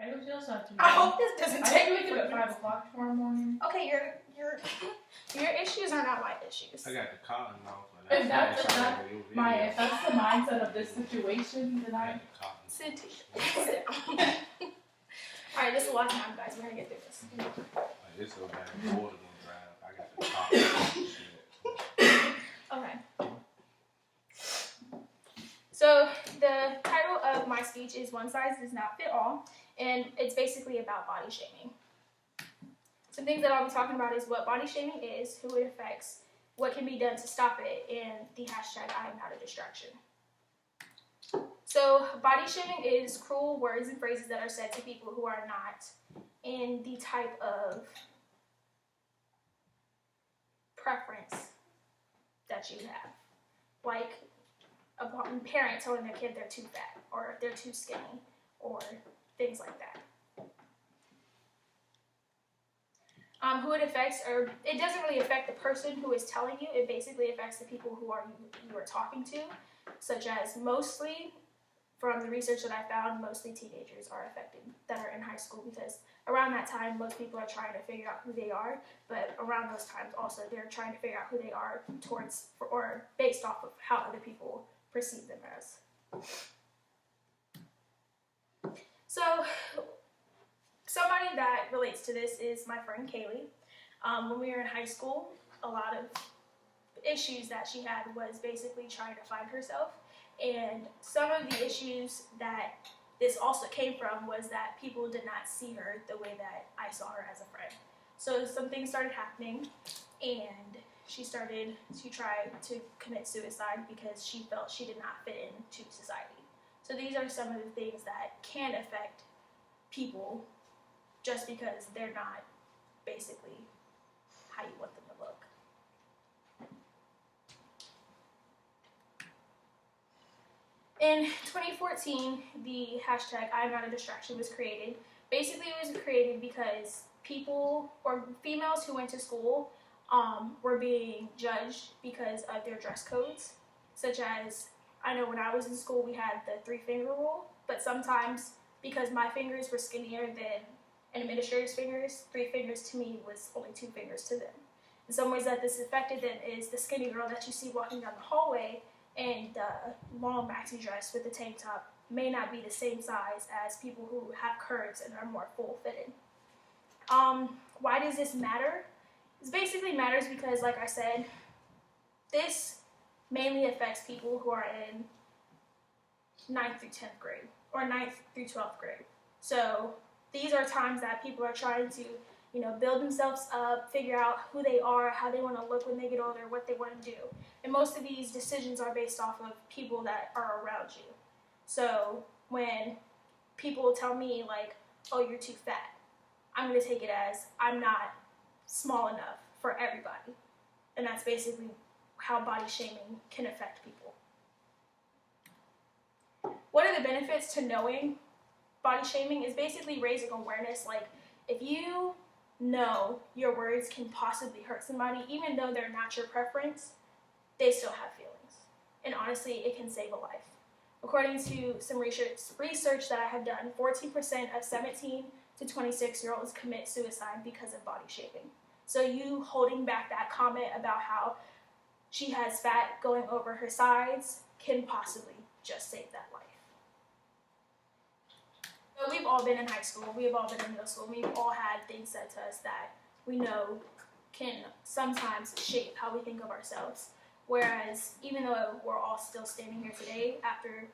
I don't feel so. I hope this doesn't take me to 5 o'clock tomorrow morning. Okay, your issues are not my issues. I got the cotton off. If that's the mindset of this situation, then I sit down. Alright, this is the last time, guys. We're gonna get through this. It's so bad. Water gonna dry up. I got the shit. Okay. So the title of my speech is "One Size Does Not Fit All," and it's basically about body shaming. Some things that I'll be talking about is what body shaming is, who it affects, what can be done to stop it, and the hashtag "I am not a distraction." So body shaming is cruel words and phrases that are said to people who are not in the type of preference that you have. Like a parent telling their kid they're too fat, or they're too skinny, or things like that. Who it affects, or it doesn't really affect the person who is telling you. It basically affects the people who you are talking to, such as mostly, from the research that I found, mostly teenagers are affected that are in high school, because around that time most people are trying to figure out who they are, but around those times also they're trying to figure out who they are towards or based off of how other people perceive them as. So somebody that relates to this is my friend Kaylee. When we were in high school, a lot of issues that she had was basically trying to find herself. And some of the issues that this also came from was that people did not see her the way that I saw her as a friend. So some things started happening, and she started to try to commit suicide because she felt she did not fit into society. So these are some of the things that can affect people just because they're not basically how you want them to look. In 2014, the hashtag "I'm not a distraction" was created. Basically, it was created because people, or females who went to school, were being judged because of their dress codes. Such as, I know when I was in school, we had the 3-finger rule, but sometimes, because my fingers were skinnier than an administrator's fingers, 3 fingers to me was only 2 fingers to them. In some ways that this affected them is the skinny girl that you see walking down the hallway and the long maxi dress with the tank top may not be the same size as people who have curves and are more full-fitted. Why does this matter? This basically matters because, like I said, this mainly affects people who are in 9th through 10th grade, or 9th through 12th grade. So these are times that people are trying to, build themselves up, figure out who they are, how they want to look when they get older, what they want to do. And most of these decisions are based off of people that are around you. So when people tell me, like, oh, you're too fat, I'm going to take it as I'm not small enough for everybody. And that's basically how body shaming can affect people. What are the benefits to knowing body shaming? Is basically raising awareness. Like, if you know your words can possibly hurt somebody, even though they're not your preference, they still have feelings. And honestly, it can save a life. According to some research that I have done, 14% of 17 to 26-year-olds commit suicide because of body shaming. So you holding back that comment about how she has fat going over her sides can possibly just save that life. So we've all been in high school, we've all been in middle school, we've all had things said to us that we know can sometimes shape how we think of ourselves. Whereas, even though we're all still standing here today, after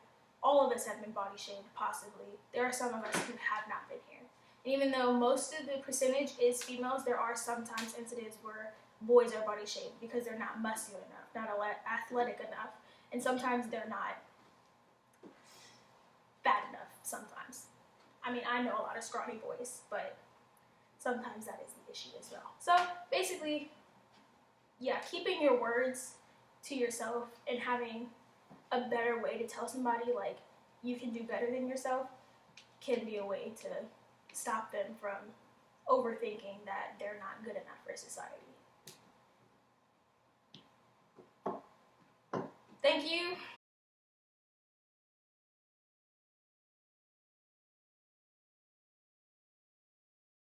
all of us have been body shamed, possibly, there are some of us who have not been here. And even though most of the percentage is females, there are sometimes incidents where boys are body shamed because they're not muscular enough, not athletic enough, and sometimes they're not fat enough sometimes. I mean, I know a lot of scrawny boys, but sometimes that is the issue as well. So basically, yeah, keeping your words to yourself and having a better way to tell somebody, like, you can do better than yourself, can be a way to stop them from overthinking that they're not good enough for society. Thank you.